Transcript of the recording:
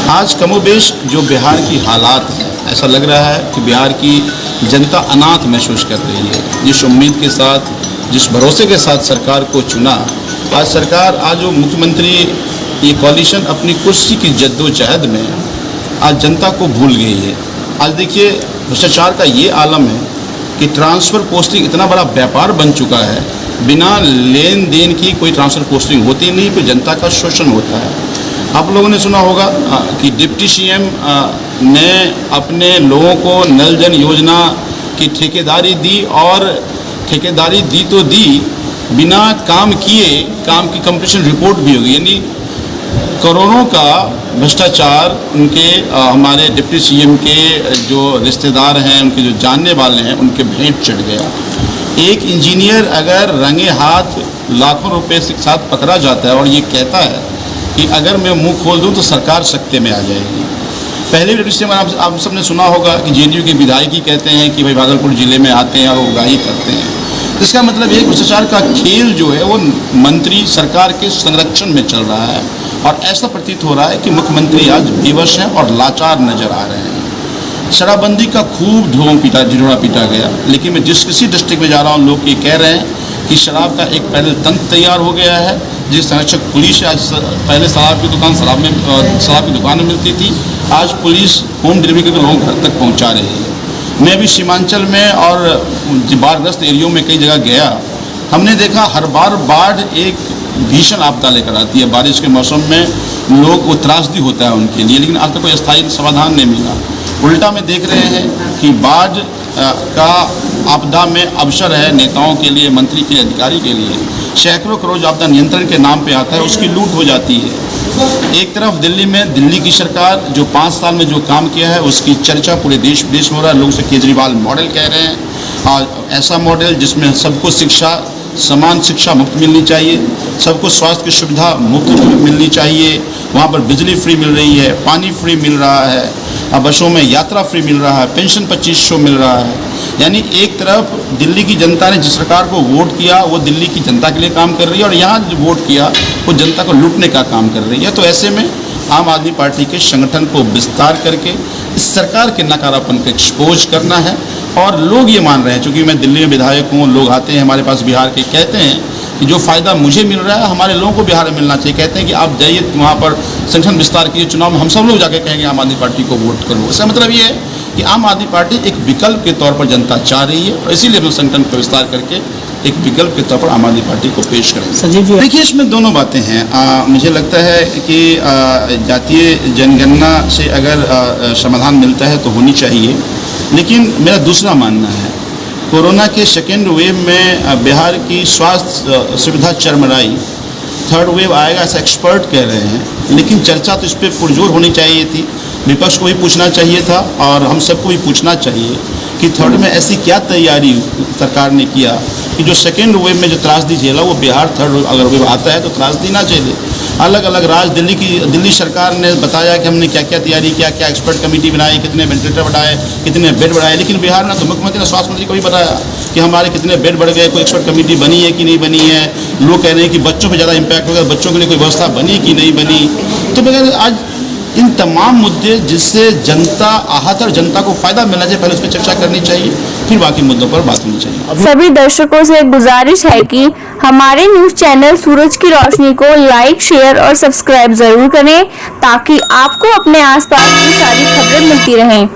आज कमोबेश जो बिहार की हालात है, ऐसा लग रहा है कि बिहार की जनता अनाथ महसूस कर रही है। जिस उम्मीद के साथ, जिस भरोसे के साथ सरकार को चुना, आज जो मुख्यमंत्री ये कॉलिशन अपनी कुर्सी की जद्दोजहद में आज जनता को भूल गई है। आज देखिए भ्रष्टाचार का ये आलम है कि ट्रांसफ़र पोस्टिंग इतना बड़ा व्यापार बन चुका है, बिना लेन देन की कोई ट्रांसफ़र पोस्टिंग होती नहीं, कोई जनता का शोषण होता है। आप लोगों ने सुना होगा कि डिप्टी सीएम ने अपने लोगों को नल जल योजना की ठेकेदारी दी, और ठेकेदारी दी तो दी, बिना काम किए काम की कंप्लीशन रिपोर्ट भी होगी, यानी करोड़ों का भ्रष्टाचार उनके हमारे डिप्टी सीएम के जो रिश्तेदार हैं, उनके जो जानने वाले हैं, उनके भेंट चढ़ गया। एक इंजीनियर अगर रंगे हाथ लाखों रुपए के साथ पकड़ा जाता है और ये कहता है कि अगर मैं मुंह खोल दूं तो सरकार सत्ते में आ जाएगी। पहले भी डिप्टी सीएम आप सबने सुना होगा कि जेडीयू के विधायक कहते हैं कि भाई भागलपुर जिले में आते हैं और उगाही करते हैं। इसका मतलब ये भ्रष्टाचार का खेल जो है वो मंत्री सरकार के संरक्षण में चल रहा है, और ऐसा प्रतीत हो रहा है कि मुख्यमंत्री आज विवश हैं और लाचार नजर आ रहे हैं। शराबबंदी का खूब ढिढोरा पीटा गया, लेकिन मैं जिस किसी डिस्ट्रिक्ट में जा रहा हूँ लोग ये कह रहे हैं कि शराब का एक पैदल तंत्र तैयार हो गया है। जिस संरक्षक पुलिस आज पहले शराब की दुकान में मिलती थी, आज पुलिस होम डिलीवरी करके लोगों घर तक पहुँचा रही है। मैं भी सीमांचल में और बाढ़ग्रस्त एरियो में कई जगह गया, हमने देखा हर बार बाढ़ एक भीषण आपदा लेकर आती है। बारिश के मौसम में लोग को त्रासदी होता है उनके लिए, लेकिन आज तक कोई स्थायी समाधान नहीं मिला। उल्टा में देख रहे हैं कि बाढ़ का आपदा में अवसर है नेताओं के लिए, मंत्री के, अधिकारी के लिए। सैकड़ों करोड़ जो आपदा नियंत्रण के नाम पे आता है, उसकी लूट हो जाती है। एक तरफ दिल्ली में दिल्ली की सरकार जो 5 साल में जो काम किया है उसकी चर्चा पूरे देश में हो रहा है। लोग उसे केजरीवाल मॉडल कह रहे हैं, और ऐसा मॉडल जिसमें सबको समान शिक्षा मुफ्त मिलनी चाहिए, सबको स्वास्थ्य की सुविधा मुफ्त मिलनी चाहिए, वहाँ पर बिजली फ्री मिल रही है, पानी फ्री मिल रहा है, बसों में यात्रा फ्री मिल रहा है, पेंशन 2500 मिल रहा है। यानी एक तरफ दिल्ली की जनता ने जिस सरकार को वोट किया वो दिल्ली की जनता के लिए काम कर रही है, और यहाँ जो वोट किया वो जनता को लूटने का काम कर रही है। तो ऐसे में आम आदमी पार्टी के संगठन को विस्तार करके इस सरकार के नकारापन को एक्सपोज करना है। और लोग ये मान रहे हैं, चूँकि मैं दिल्ली में विधायक हूँ, लोग आते हैं हमारे पास बिहार के, कहते हैं कि जो फ़ायदा मुझे मिल रहा है हमारे लोगों को बिहार में मिलना चाहिए। कहते हैं कि आप जाइए वहाँ पर संगठन विस्तार कीजिए, चुनाव में हम सब लोग जाके कहेंगे आम आदमी पार्टी को वोट करो। इसका मतलब ये है कि आम आदमी पार्टी एक विकल्प के तौर पर जनता चाह रही है, और इसीलिए हम संगठन का विस्तार करके एक विकल्प के तौर पर आम आदमी पार्टी को पेश करेंगे। देखिए इसमें दोनों बातें हैं। मुझे लगता है कि जातीय जनगणना से अगर समाधान मिलता है तो होनी चाहिए, लेकिन मेरा दूसरा मानना है कोरोना के सेकेंड वेव में बिहार की स्वास्थ्य सुविधा चरमराई, थर्ड वेव आएगा ऐसा एक्सपर्ट कह रहे हैं, लेकिन चर्चा तो इस पर पुरजोर होनी चाहिए थी। विपक्ष को भी पूछना चाहिए था और हम सबको भी पूछना चाहिए कि थर्ड में ऐसी क्या तैयारी सरकार ने किया कि जो सेकेंड वेव में जो त्रासदी झेला वो बिहार थर्ड अगर वेव आता है तो त्रासदी ना झेले। अलग अलग राज्य दिल्ली सरकार ने बताया कि हमने क्या क्या तैयारी किया, क्या एक्सपर्ट कमेटी बनाई, कितने वेंटिलेटर बढ़ाए, कितने बेड बढ़ाए, लेकिन बिहार में तो मुख्यमंत्री ने स्वास्थ्य मंत्री को भी बताया कि हमारे कितने बेड बढ़ गए, कोई एक्सपर्ट कमेटी बनी है कि नहीं बनी है। लोग कह रहे हैं कि बच्चों पर ज़्यादा इम्पैक्ट होगा, बच्चों के लिए कोई व्यवस्था बनी कि नहीं बनी। तो बगैर आज इन तमाम मुद्दे जिससे जनता आहत और जनता को फायदा मिलना चाहिए, पहले उस पर चर्चा करनी चाहिए, फिर बाकी मुद्दों पर बात होनी चाहिए। सभी दर्शकों से एक गुजारिश है कि हमारे न्यूज चैनल सूरज की रोशनी को लाइक, शेयर और सब्सक्राइब जरूर करें, ताकि आपको अपने आसपास की सारी खबरें मिलती रहें।